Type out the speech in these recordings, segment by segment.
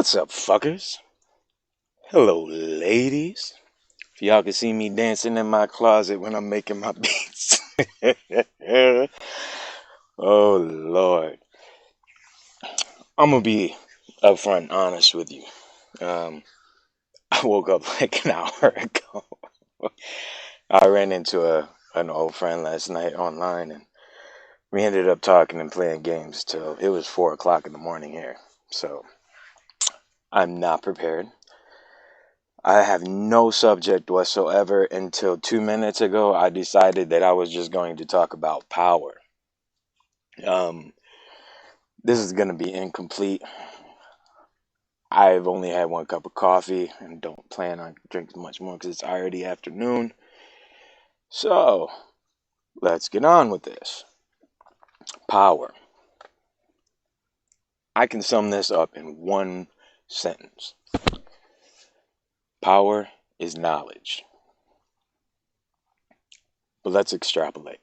What's up, fuckers? Hello, ladies. If y'all can see me dancing in my closet when I'm making my beats. Oh, Lord. I'm gonna be upfront and honest with you. I woke up like an hour ago. I ran into an old friend last night online, and we ended up talking and playing games till it was 4 o'clock in the morning here. So, I'm not prepared. I have no subject whatsoever until 2 minutes ago. I decided that I was just going to talk about power. This is going to be incomplete. I've only had 1 cup of coffee and don't plan on drinking much more because it's already afternoon. So, let's get on with this. Power. I can sum this up in 1 sentence. Power is knowledge. But let's extrapolate.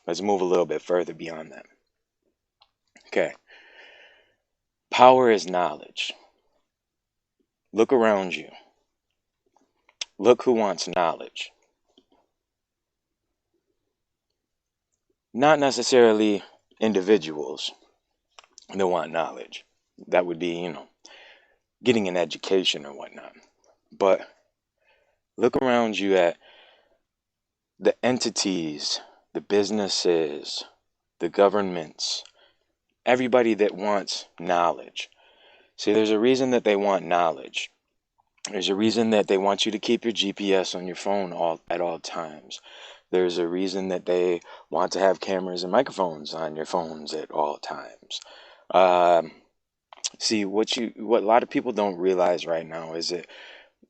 Let's move a little bit further beyond that. Okay. Power is knowledge. Look around you. Look who wants knowledge. Not necessarily individuals that want knowledge. That would be, getting an education or whatnot. But look around you at the entities, the businesses, the governments, everybody that wants knowledge. See, there's a reason that they want knowledge. There's a reason that they want you to keep your GPS on your phone at all times. There's a reason that they want to have cameras and microphones on your phones at all times. See, what a lot of people don't realize right now is that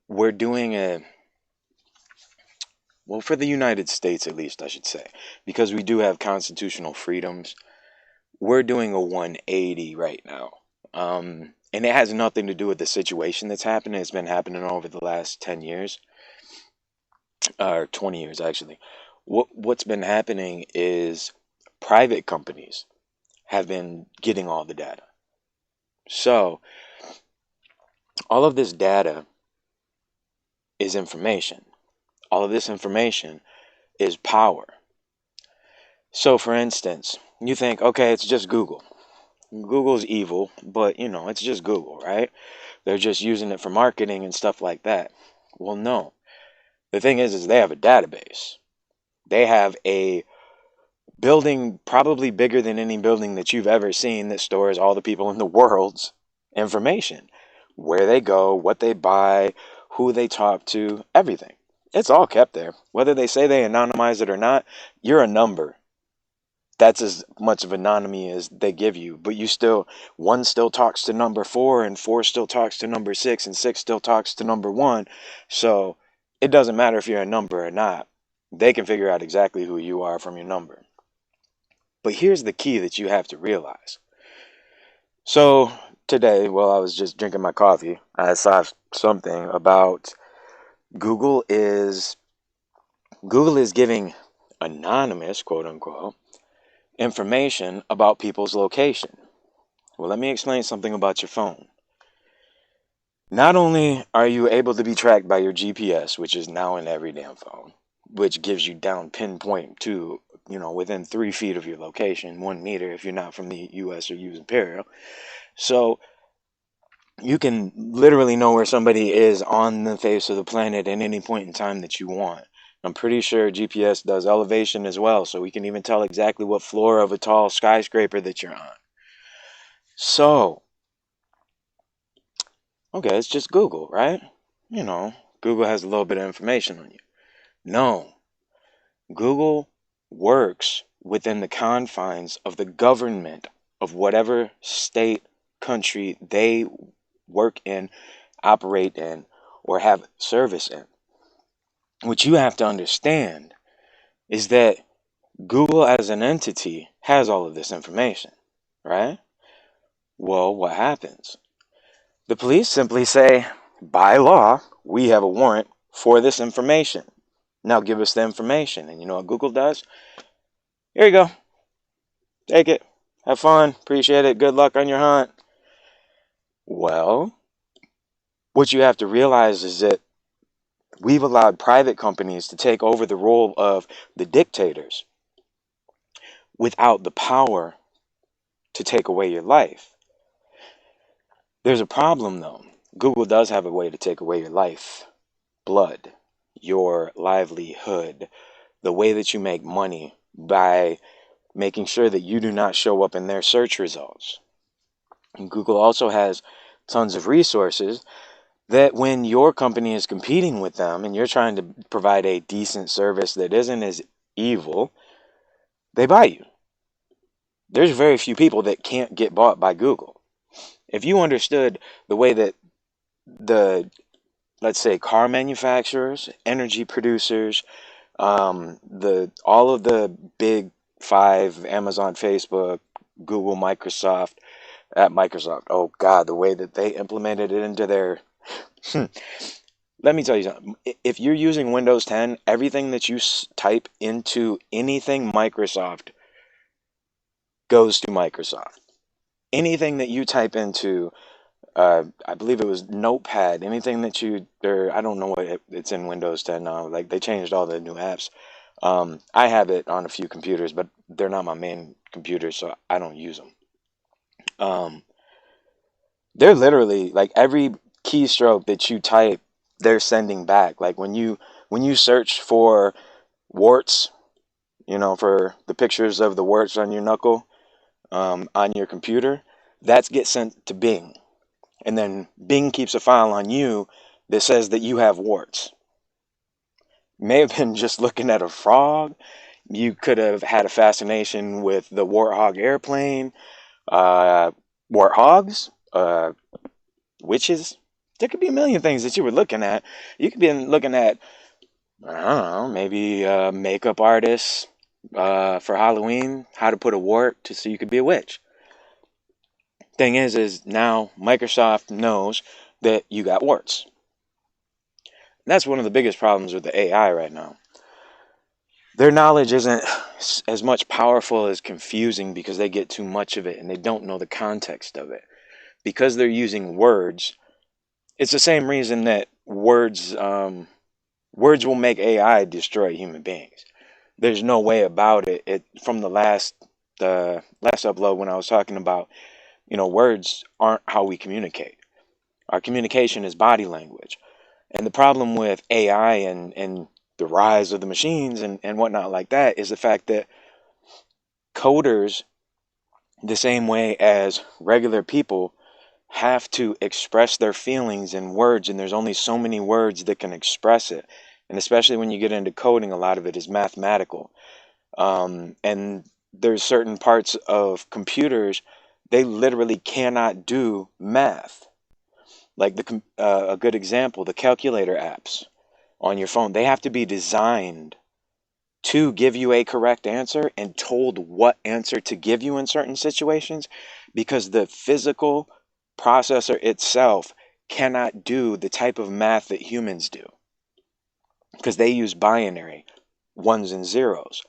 we're doing for the United States at least, I should say, because we do have constitutional freedoms, we're doing a 180 right now. And it has nothing to do with the situation that's happening. It's been happening over the last 10 years, or 20 years, actually. What's been happening is private companies have been getting all the data. So, all of this data is information. All of this information is power. So, for instance, you think, okay, it's just Google. Google's evil, but, it's just Google, right? They're just using it for marketing and stuff like that. Well, no. The thing is they have a database. They have a building probably bigger than any building that you've ever seen that stores all the people in the world's information. Where they go, what they buy, who they talk to, everything. It's all kept there. Whether they say they anonymize it or not, you're a number. That's as much of anonymity as they give you. But one still talks to number 4, and 4 still talks to number 6, and 6 still talks to number 1. So it doesn't matter if you're a number or not. They can figure out exactly who you are from your number. But here's the key that you have to realize. So today, while I was just drinking my coffee, I saw something about Google is giving anonymous, quote unquote, information about people's location. Well, let me explain something about your phone. Not only are you able to be tracked by your GPS, which is now in every damn phone, which gives you down pinpoint to, within 3 feet of your location, 1 meter if you're not from the US or use Imperial. So you can literally know where somebody is on the face of the planet at any point in time that you want. I'm pretty sure GPS does elevation as well, so we can even tell exactly what floor of a tall skyscraper that you're on. So, okay, it's just Google, right? Google has a little bit of information on you. No. Google works within the confines of the government of whatever state, country they work in, operate in, or have service in. What you have to understand is that Google as an entity has all of this information, right? Well, what happens? The police simply say, by law, we have a warrant for this information. Now give us the information. And you know what Google does? Here you go. Take it. Have fun. Appreciate it. Good luck on your hunt. Well, what you have to realize is that we've allowed private companies to take over the role of the dictators without the power to take away your life. There's a problem though. Google does have a way to take away your life, blood, your livelihood, the way that you make money by making sure that you do not show up in their search results. And Google also has tons of resources that when your company is competing with them and you're trying to provide a decent service that isn't as evil, they buy you. There's very few people that can't get bought by Google. If you understood the way that the, let's say, car manufacturers, energy producers, all of the big five, Amazon, Facebook, Google, Microsoft, at Microsoft, oh God, the way that they implemented it into their, let me tell you something. If you're using Windows 10, everything that you type into anything Microsoft goes to Microsoft. Anything that you type into, I believe it was Notepad, anything that I don't know what it's in Windows 10 now. Like they changed all the new apps. I have it on a few computers, but they're not my main computers, so I don't use them. They're literally like every keystroke that you type, they're sending back. Like when you search for warts, for the pictures of the warts on your knuckle, on your computer, that gets sent to Bing. And then Bing keeps a file on you that says that you have warts. May have been just looking at a frog. You could have had a fascination with the warthog airplane, warthogs, witches. There could be a million things that you were looking at. You could be looking at, I don't know, maybe makeup artists for Halloween, how to put a wart so you could be a witch. Thing is now Microsoft knows that you got warts. And that's one of the biggest problems with the AI right now. Their knowledge isn't as much powerful as confusing because they get too much of it and they don't know the context of it. Because they're using words, it's the same reason that words will make AI destroy human beings. There's no way about it. From the last upload when I was talking about, words aren't how we communicate. Our communication is body language. And the problem with AI and the rise of the machines and whatnot like that is the fact that coders, the same way as regular people, have to express their feelings in words, and there's only so many words that can express it. And especially when you get into coding, a lot of it is mathematical. And there's certain parts of computers, they literally cannot do math. Like a good example, the calculator apps on your phone, they have to be designed to give you a correct answer and told what answer to give you in certain situations, because the physical processor itself cannot do the type of math that humans do, because they use binary, ones and zeros.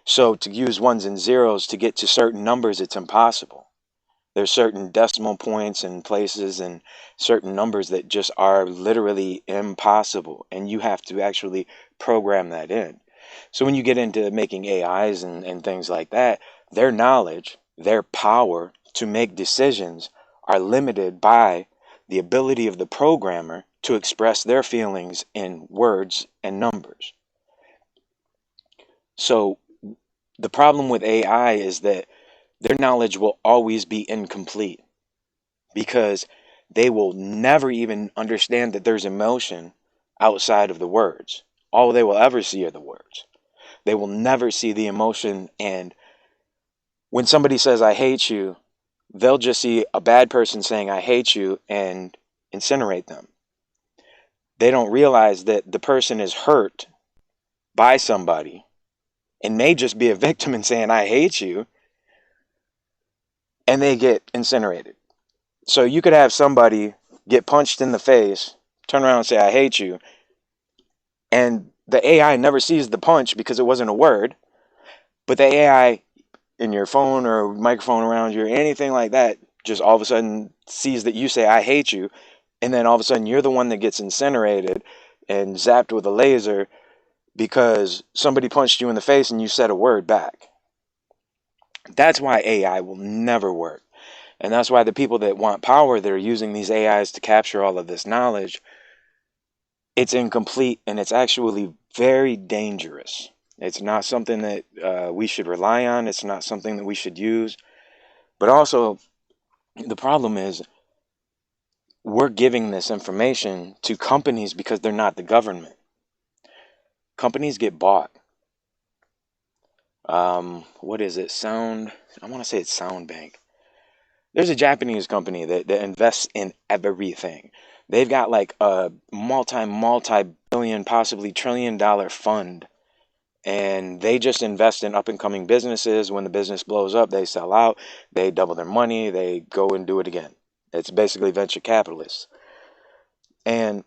So to use ones and zeros to get to certain numbers, it's impossible. There's certain decimal points and places and certain numbers that just are literally impossible, and you have to actually program that in. So when you get into making AIs and things like that, their knowledge, their power to make decisions are limited by the ability of the programmer to express their feelings in words and numbers. So the problem with AI is that their knowledge will always be incomplete, because they will never even understand that there's emotion outside of the words. All they will ever see are the words. They will never see the emotion. And when somebody says, I hate you, they'll just see a bad person saying, I hate you, and incinerate them. They don't realize that the person is hurt by somebody and may just be a victim in saying, I hate you, and they get incinerated. So you could have somebody get punched in the face, turn around and say, I hate you, and the AI never sees the punch because it wasn't a word, but the AI in your phone or microphone around you or anything like that just all of a sudden sees that you say, I hate you, And then all of a sudden you're the one that gets incinerated and zapped with a laser because somebody punched you in the face and you said a word back. That's why AI will never work. And that's why the people that want power, that are using these AIs to capture all of this knowledge, it's incomplete and it's actually very dangerous. It's not something that we should rely on. It's not something that we should use. But also, the problem is we're giving this information to companies because they're not the government. Companies get bought. What is it? I want to say it's SoundBank. There's a Japanese company that invests in everything. They've got like a multi-billion, possibly trillion-dollar fund. And they just invest in up-and-coming businesses. When the business blows up, they sell out. They double their money. They go and do it again. It's basically venture capitalists. And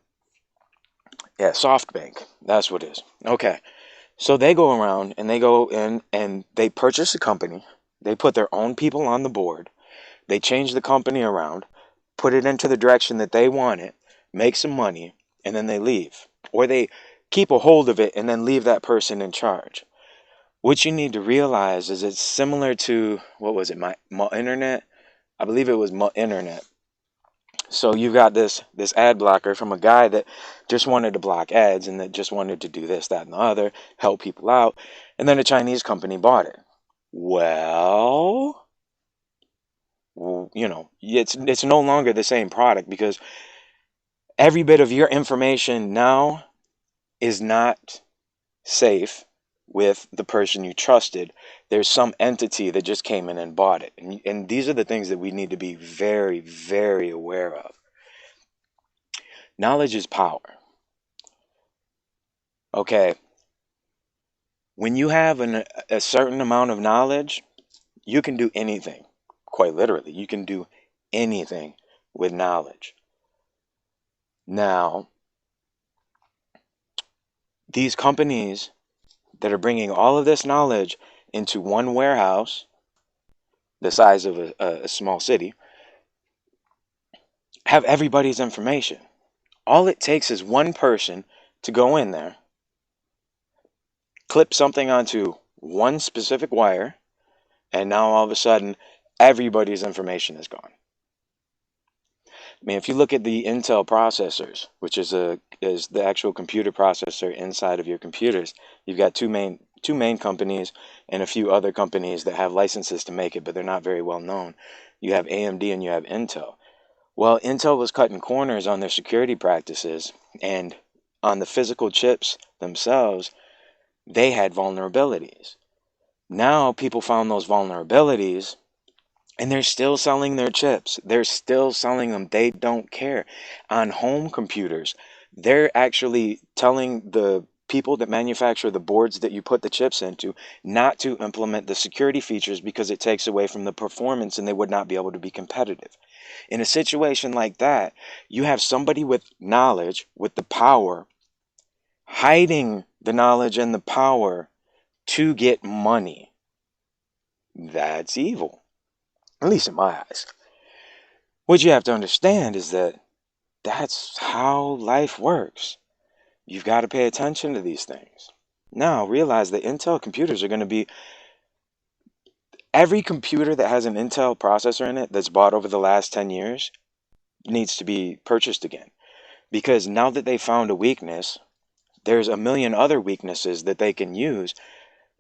yeah, SoftBank. That's what it is. Okay. So they go around and they go in and they purchase a company. They put their own people on the board. They change the company around, put it into the direction that they want it, make some money, and then they leave. Or they keep a hold of it and then leave that person in charge. What you need to realize is it's similar to, what was it, my internet? I believe it was my internet. So you've got this ad blocker from a guy that just wanted to block ads and that just wanted to do this, that, and the other, help people out. And then a Chinese company bought it. Well, you know, it's no longer the same product because every bit of your information now is not safe with the person you trusted. There's some entity that just came in and bought it. And these are the things that we need to be very, very aware of. Knowledge is power. Okay. When you have a certain amount of knowledge, you can do anything. Quite literally, you can do anything with knowledge. Now, these companies that are bringing all of this knowledge into one warehouse, the size of a small city, have everybody's information. All it takes is one person to go in there, clip something onto one specific wire, and now all of a sudden, everybody's information is gone. I mean, if you look at the Intel processors, which is the actual computer processor inside of your computers, you've got two main companies and a few other companies that have licenses to make it, but they're not very well known. You have AMD and you have Intel. Well, Intel was cutting corners on their security practices, and on the physical chips themselves, they had vulnerabilities. Now people found those vulnerabilities, and they're still selling their chips. They're still selling them. They don't care. On home computers, they're actually telling the people that manufacture the boards that you put the chips into not to implement the security features because it takes away from the performance and they would not be able to be competitive. In a situation like that, you have somebody with knowledge, with the power, hiding the knowledge and the power to get money. That's evil, at least in my eyes. What you have to understand is that that's how life works. You've got to pay attention to these things. Now, realize that Intel computers are going to be, every computer that has an Intel processor in it that's bought over the last 10 years needs to be purchased again. Because now that they found a weakness, there's a million other weaknesses that they can use.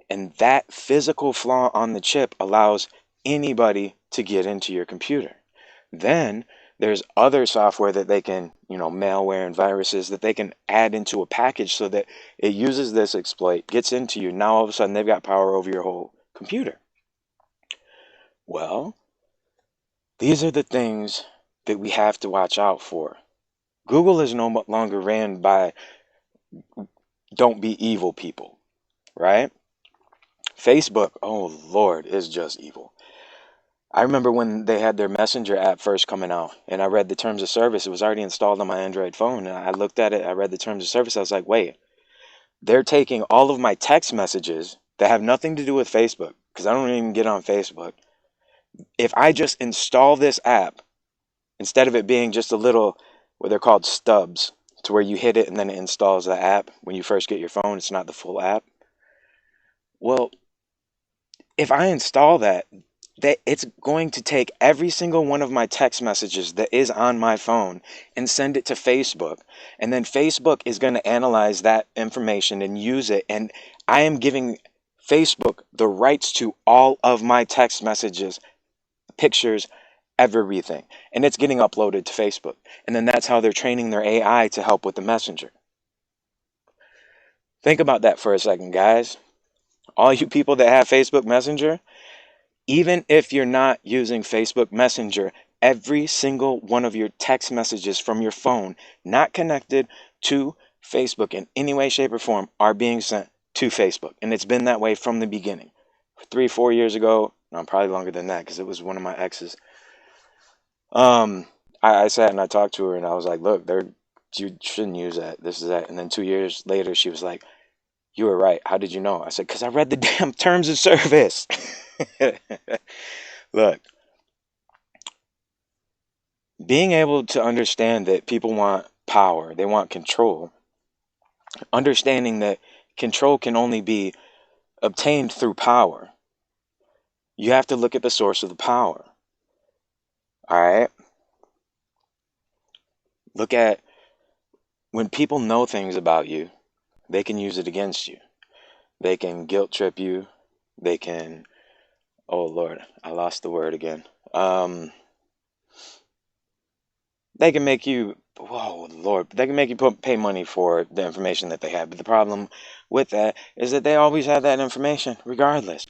And that physical flaw on the chip allows anybody to get into your computer. Then there's other software that they can, malware and viruses that they can add into a package so that it uses this exploit, gets into you. Now all of a sudden they've got power over your whole computer. Well, these are the things that we have to watch out for. Google is no longer ran by don't be evil people, right? Facebook, oh Lord, is just evil. I remember when they had their Messenger app first coming out, and I read the terms of service. It was already installed on my Android phone, and I looked at it, I read the terms of service. I was like, wait, they're taking all of my text messages that have nothing to do with Facebook, because I don't even get on Facebook. If I just install this app, instead of it being just a little where they're called stubs. It's where you hit it and then it installs the app. When you first get your phone, it's not the full app. Well, if I install that, it's going to take every single one of my text messages that is on my phone and send it to Facebook. And then Facebook is going to analyze that information and use it. And I am giving Facebook the rights to all of my text messages, pictures, everything. And it's getting uploaded to Facebook. And then that's how they're training their AI to help with the messenger. Think about that for a second, guys. All you people that have Facebook Messenger, even if you're not using Facebook Messenger, every single one of your text messages from your phone not connected to Facebook in any way, shape, or form are being sent to Facebook. And it's been that way from the beginning. 3-4 years ago, no, probably longer than that, because it was one of my exes. I sat and I talked to her and I was like, look, you shouldn't use that. This is that. And then 2 years later, she was like, you were right. How did you know? I said, because I read the damn terms of service. Look, being able to understand that people want power, they want control, understanding that control can only be obtained through power. You have to look at the source of the power. All right? Look at when people know things about you, they can use it against you. They can guilt trip you. They can, oh Lord, I lost the word again. They can make you, whoa, Lord, they can make you pay money for the information that they have. But the problem with that is that they always have that information regardless.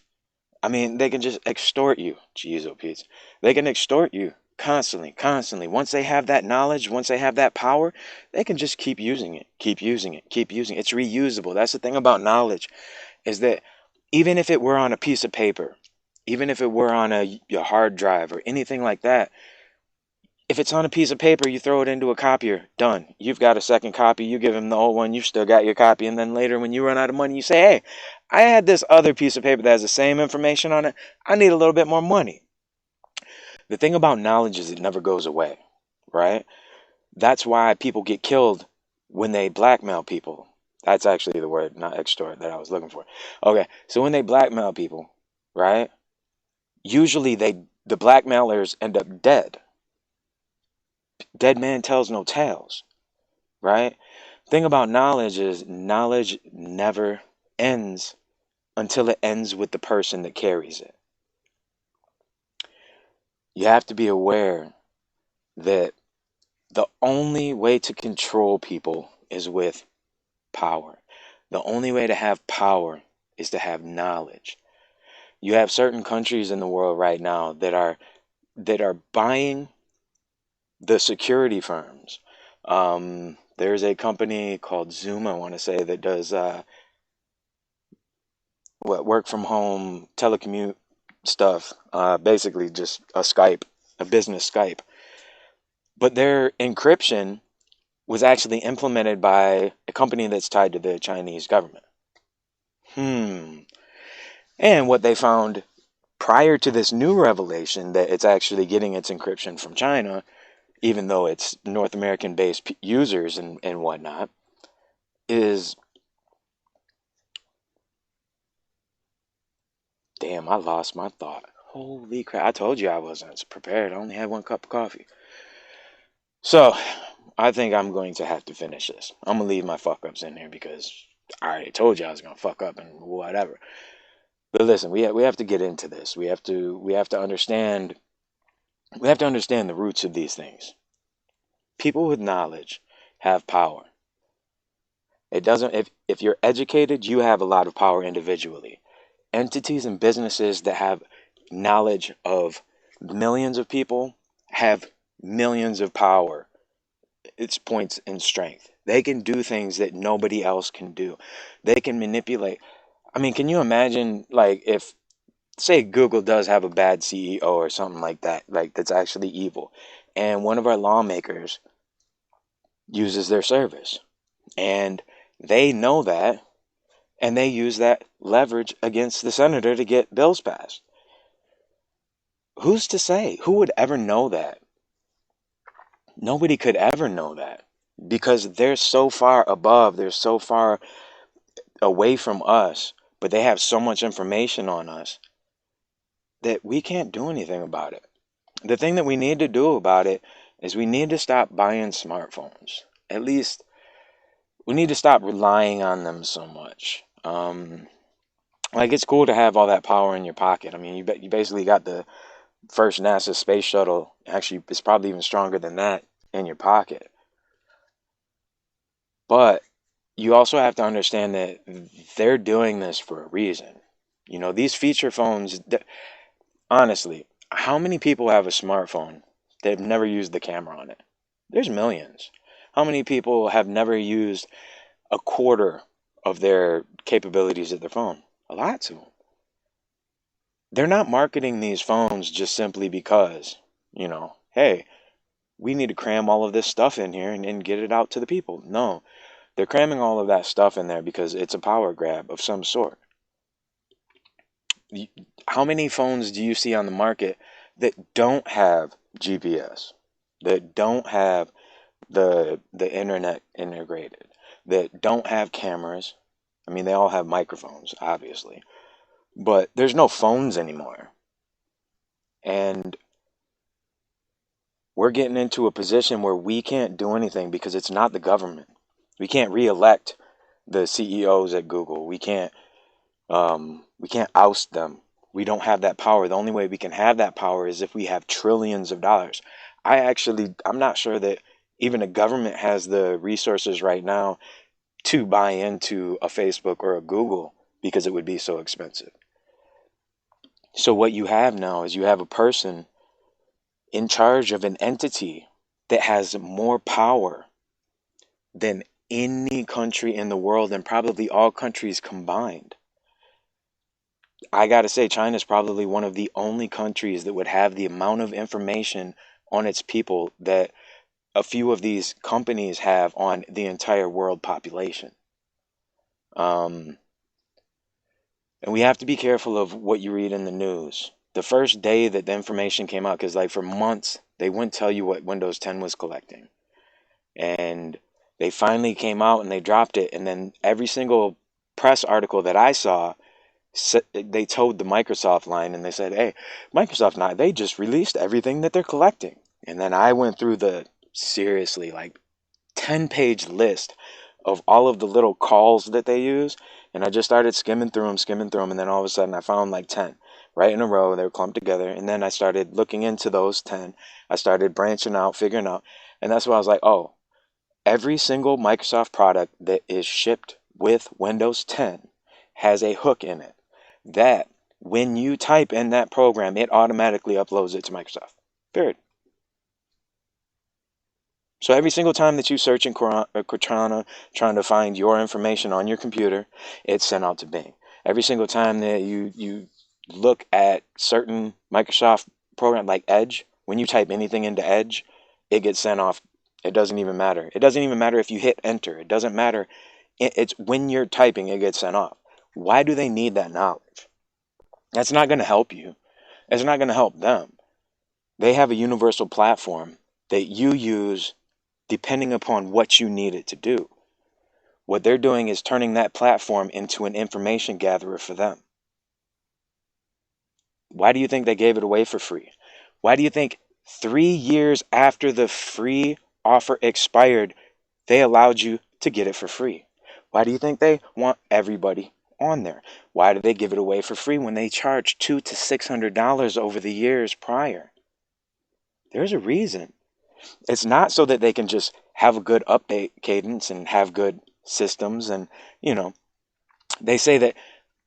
I mean, they can just extort you. Jeez, oh, Pete. They can extort you constantly, constantly. Once they have that knowledge, once they have that power, they can just keep using it, keep using it, keep using it. It's reusable. That's the thing about knowledge, is that even if it were on a piece of paper, even if it were on a hard drive or anything like that, if it's on a piece of paper, you throw it into a copier, done. You've got a second copy, you give them the old one, you've still got your copy, and then later when you run out of money, you say, hey, I had this other piece of paper that has the same information on it. I need a little bit more money. The thing about knowledge is it never goes away, right? That's why people get killed when they blackmail people. That's actually the word, not extort, that I was looking for. Okay, so when they blackmail people, right, usually the blackmailers end up dead. Dead man tells no tales, right? Thing about knowledge is knowledge never ends until it ends with the person that carries it. You have to be aware that the only way to control people is with power. The only way to have power is to have knowledge. You have certain countries in the world right now that are buying the security firms. There's a company called Zoom, I want to say, that does work from home, telecommute stuff. Basically just a business Skype. But their encryption was actually implemented by a company that's tied to the Chinese government. And what they found prior to this new revelation, that it's actually getting its encryption from China, even though it's North American based users and whatnot, is, damn, I lost my thought. Holy crap. I told you I wasn't prepared. I only had 1 cup of coffee. So I think I'm going to have to finish this. I'm going to leave my fuck ups in here because I already told you I was going to fuck up and whatever. But listen, we have to get into this. We have to understand the roots of these things. People with knowledge have power. It doesn't, if you're educated, you have a lot of power individually. Entities and businesses that have knowledge of millions of people have millions of power. It's points in strength. They can do things that nobody else can do. They can manipulate. I mean, can you imagine, like, if, say, Google does have a bad CEO or something like that, like that's actually evil, and one of our lawmakers uses their service, and they know that, and they use that leverage against the senator to get bills passed. Who's to say? Who would ever know that? Nobody could ever know that because they're so far above, they're so far away from us, but they have so much information on us that we can't do anything about it. The thing that we need to do about it is we need to stop buying smartphones. At least we need to stop relying on them so much. Like, it's cool to have all that power in your pocket. I mean, you basically got the first NASA space shuttle. Actually, it's probably even stronger than that in your pocket. But you also have to understand that they're doing this for a reason. You know, these feature phones, honestly, how many people have a smartphone that have never used the camera on it? There's millions. How many people have never used a quarter of their capabilities of their phone? A lot to them. They're not marketing these phones just simply because, hey, we need to cram all of this stuff in here and get it out to the people. No, they're cramming all of that stuff in there because it's a power grab of some sort. How many phones do you see on the market that don't have GPS, that don't have the internet integrated, that don't have cameras? I mean, they all have microphones, obviously, but there's no phones anymore. And we're getting into a position where we can't do anything because it's not the government. We can't re-elect the CEOs at Google. We can't oust them. We don't have that power. The only way we can have that power is if we have trillions of dollars. I'm not sure that even a government has the resources right now to buy into a Facebook or a Google because it would be so expensive. So what you have now is you have a person in charge of an entity that has more power than any country in the world and probably all countries combined. I gotta say, China's probably one of the only countries that would have the amount of information on its people that a few of these companies have on the entire world population. Um, and we have to be careful of what you read in the news. The first day that the information came out, because like for months, they wouldn't tell you what Windows 10 was collecting. And they finally came out and they dropped it. And then every single press article that I saw, they told the Microsoft line and they said, hey, Microsoft, now they just released everything that they're collecting. And then I went through the seriously like 10-page list of all of the little calls that they use. And I just started skimming through them. And then all of a sudden I found like 10 right in a row. They were clumped together. And then I started looking into those 10. I started branching out, figuring out. And that's why I was like, oh, every single Microsoft product that is shipped with Windows 10 has a hook in it that when you type in that program, it automatically uploads it to Microsoft. Period. So every single time that you search in Cortana trying to find your information on your computer, it's sent out to Bing. Every single time that you look at certain Microsoft program like Edge, when you type anything into Edge, it gets sent off. It doesn't even matter. It doesn't even matter if you hit enter. It doesn't matter. It's when you're typing, it gets sent off. Why do they need that knowledge? That's not going to help you. It's not going to help them. They have a universal platform that you use depending upon what you need it to do. What they're doing is turning that platform into an information gatherer for them. Why do you think they gave it away for free? Why do you think 3 years after the free offer expired, they allowed you to get it for free? Why do you think they want everybody on there? Why do they give it away for free when they charge $200 to $600 over the years prior? There's a reason. It's not so that they can just have a good update cadence and have good systems. And, they say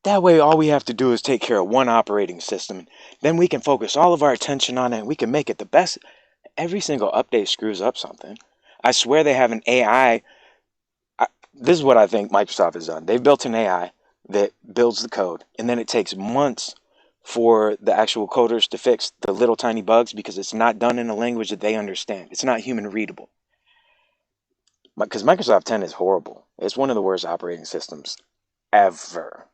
that way all we have to do is take care of one operating system. Then we can focus all of our attention on it and we can make it the best. Every single update screws up something. I swear they have an AI. This is what I think Microsoft has done. They've built an AI that builds the code, and then it takes months for the actual coders to fix the little tiny bugs because it's not done in a language that they understand. It's not human readable. Because Microsoft 10 is horrible. It's one of the worst operating systems ever,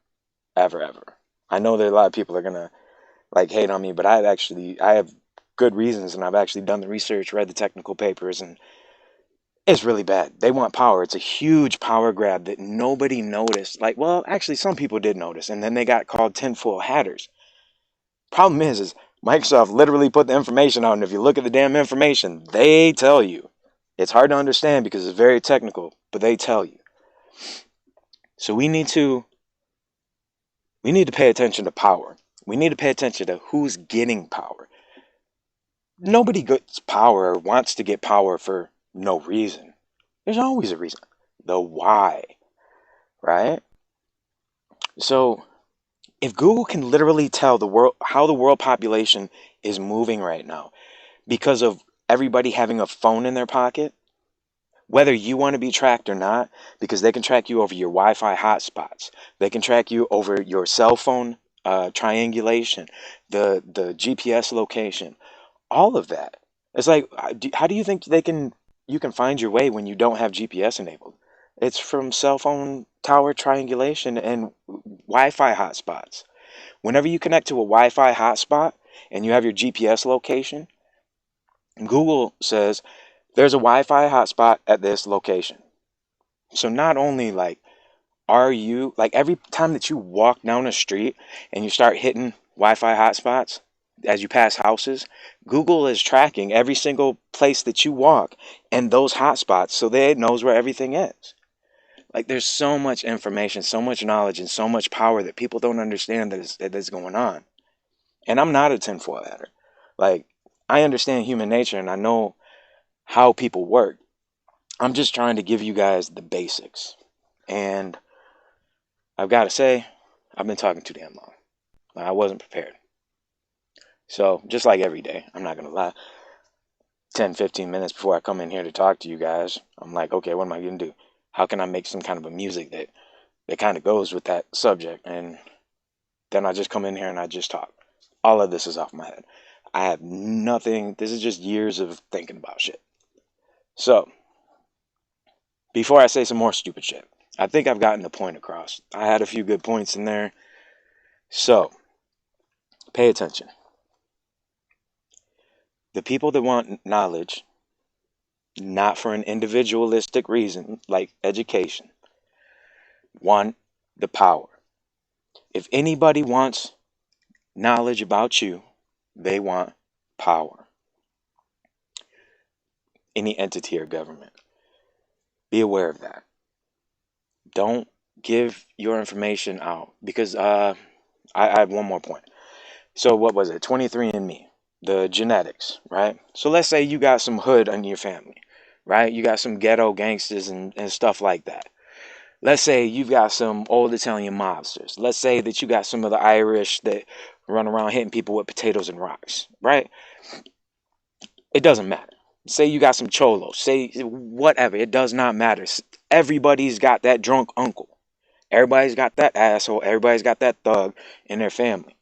ever, ever. I know that a lot of people are gonna like hate on me, but I have good reasons, and I've actually done the research, read the technical papers, and it's really bad. They want power. It's a huge power grab that nobody noticed. Like, well, actually, some people did notice, and then they got called tinfoil hatters. Problem is Microsoft literally put the information out, and if you look at the damn information, they tell you. It's hard to understand because it's very technical, but they tell you. So we need to pay attention to power. We need to pay attention to who's getting power. Nobody gets power or wants to get power for no reason. There's always a reason. The why, right? So if Google can literally tell the world how the world population is moving right now because of everybody having a phone in their pocket, whether you want to be tracked or not, because they can track you over your Wi-Fi hotspots, they can track you over your cell phone triangulation, the GPS location, all of that. It's like, how do you think you can find your way when you don't have GPS enabled? It's from cell phone tower triangulation and Wi-Fi hotspots. Whenever you connect to a Wi-Fi hotspot and you have your GPS location, Google says there's a Wi-Fi hotspot at this location. So not only like are you like every time that you walk down a street and you start hitting Wi-Fi hotspots as you pass houses, Google is tracking every single place that you walk and those hotspots so that it knows where everything is. Like there's so much information, so much knowledge, and so much power that people don't understand that is going on. And I'm not a tinfoil hatter. Like I understand human nature and I know how people work. I'm just trying to give you guys the basics. And I've got to say, I've been talking too damn long. I wasn't prepared. So just like every day, I'm not going to lie, 10, 15 minutes before I come in here to talk to you guys, I'm like, okay, what am I going to do? How can I make some kind of a music that kind of goes with that subject? And then I just come in here and I just talk. All of this is off my head. I have nothing. This is just years of thinking about shit. So before I say some more stupid shit, I think I've gotten the point across. I had a few good points in there. So pay attention. The people that want knowledge, not for an individualistic reason like education, want the power. If anybody wants knowledge about you, they want power. Any entity or government. Be aware of that. Don't give your information out because I have one more point. So what was it? 23andMe, the genetics, right? So let's say you got some hood in your family, right? You got some ghetto gangsters and stuff like that. Let's say you've got some old Italian mobsters. Let's say that you got some of the Irish that run around hitting people with potatoes and rocks, right? It doesn't matter. Say you got some cholos, say whatever, it does not matter. Everybody's got that drunk uncle. Everybody's got that asshole. Everybody's got that thug in their family.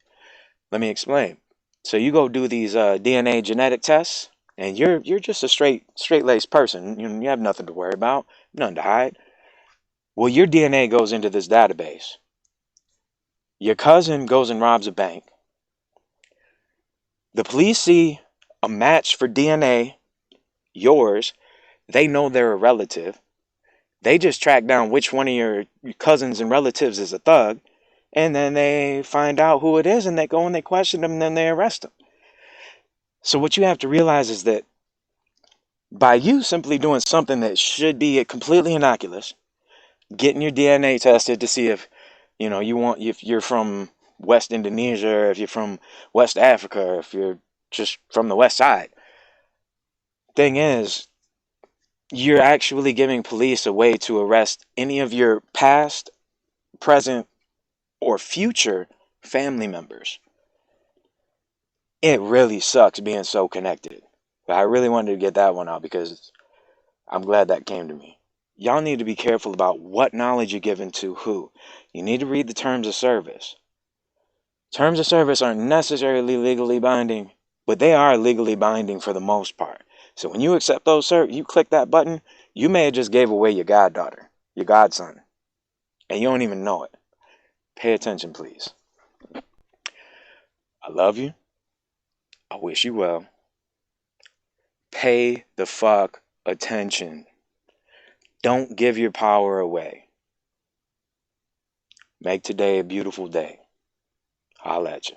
Let me explain. So you go do these DNA genetic tests, and you're just a straight-laced person. You have nothing to worry about, nothing to hide. Well, your DNA goes into this database. Your cousin goes and robs a bank. The police see a match for DNA, yours. They know they're a relative. They just track down which one of your cousins and relatives is a thug, and then they find out who it is, and they go and they question them, and then they arrest them. So what you have to realize is that by you simply doing something that should be completely innocuous, getting your DNA tested to see if if you're from West Indonesia, or if you're from West Africa, or if you're just from the West Side. Thing is, you're actually giving police a way to arrest any of your past, present, or future family members. It really sucks being so connected. But I really wanted to get that one out because I'm glad that came to me. Y'all need to be careful about what knowledge you're giving to who. You need to read the terms of service. Terms of service aren't necessarily legally binding, but they are legally binding for the most part. So when you accept those, you click that button, you may have just gave away your goddaughter, your godson, and you don't even know it. Pay attention, please. I love you. I wish you well. Pay the fuck attention. Don't give your power away. Make today a beautiful day. Holla at you.